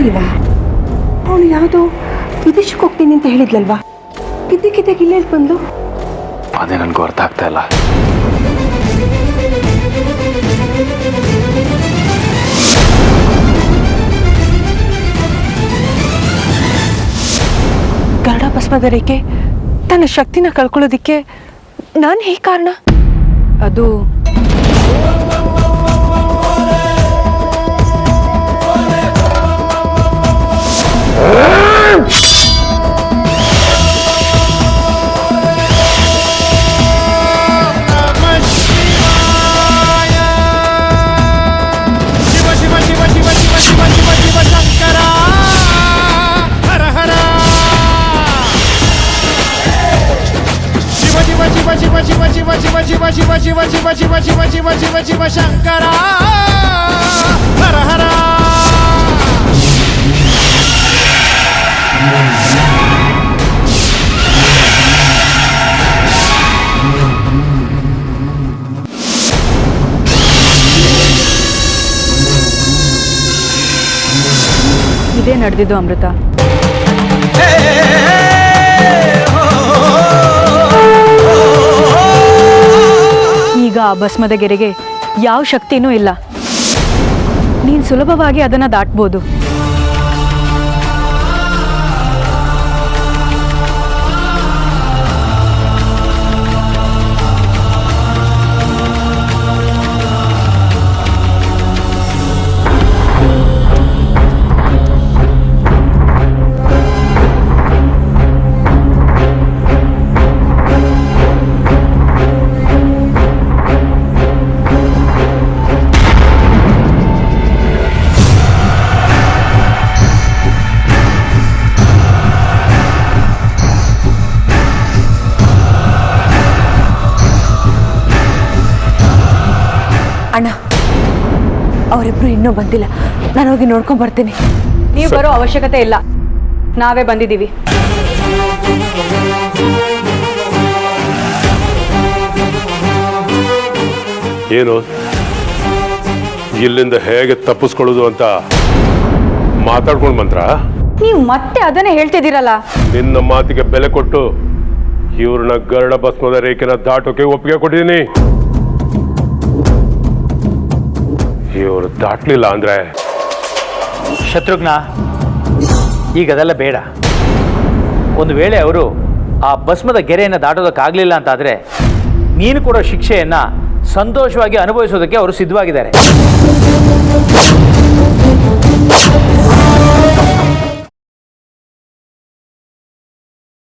ಗೊತ್ತಿಲ್ವಾ? ಅವಳು ಯಾವುದೋ ವಿದೇಶಕ್ಕೆ ಹೋಗ್ತೀನಿ ಅಂತ ಹೇಳಿದ್ಲಲ್ವಾ? ಇದ್ದಕ್ಕಿದ್ದಾಗ ಇಲ್ಲೇ ಬಂದು ಅದೇ ನನಗೂ ಅರ್ಥ ಆಗ್ತಾ ಇಲ್ಲ. ಗರುಡ ಭಸ್ಮದ ರೇಖೆ ತನ್ನ ಶಕ್ತಿನ ಕಳ್ಕೊಳ್ಳೋದಿಕ್ಕೆ ನಾನು ಹೇಗೆ ಕಾರಣ? ಅದು ಶಿವ ಶಂಕರ ಹರ ಹರ. ಇದೇ ನಡೆದಿದ್ದು ಅಮೃತ. ಈಗ ಆ ಭಸ್ಮದ ಗೆರೆಗೆ ಯಾವ ಶಕ್ತಿನೂ ಇಲ್ಲ. ನೀನು ಸುಲಭವಾಗಿ ಅದನ್ನು ದಾಟ್ಬೋದು. ಅಣ್ಣ, ಅವರಿಬ್ರು ಇನ್ನೂ ಬಂದಿಲ್ಲ. ನಾನು ಹೋಗಿ ನೋಡ್ಕೊಂಡ್ ಬರ್ತೀನಿ. ನೀವು ಬರೋ ಅವಶ್ಯಕತೆ ಇಲ್ಲ, ನಾವೇ ಬಂದಿದ್ದೀವಿ. ಏನು ಇಲ್ಲಿಂದ ಹೇಗೆ ತಪ್ಪಿಸ್ಕೊಳ್ಳೋದು ಅಂತ ಮಾತಾಡ್ಕೊಂಡು ಬಂದ್ರ? ನೀವು ಮತ್ತೆ ಅದನ್ನೇ ಹೇಳ್ತಿದ್ದೀರಲ್ಲ. ನಿನ್ನ ಮಾತಿಗೆ ಬೆಲೆ ಕೊಟ್ಟು ಇವ್ರನ್ನ ಗರುಡ ಭಸ್ಮದ ರೇಖೆನ ದಾಟೋಕೆ ಒಪ್ಪಿಗೆ ಕೊಟ್ಟಿದ್ದೀನಿ. ಇವರು ದಾಟ್ಲಿಲ್ಲ ಅಂದ್ರೆ ಶತ್ರುಘ್ನ, ಈಗ ಅದೆಲ್ಲ ಬೇಡ. ಒಂದು ವೇಳೆ ಅವರು ಆ ಭಸ್ಮದ ಗೆರೆಯನ್ನು ದಾಟೋದಕ್ಕಾಗಲಿಲ್ಲ ಅಂತಾದರೆ ನೀನು ಕೊಡೋ ಶಿಕ್ಷೆಯನ್ನು ಸಂತೋಷವಾಗಿ ಅನುಭವಿಸೋದಕ್ಕೆ ಅವರು ಸಿದ್ಧವಾಗಿದ್ದಾರೆ.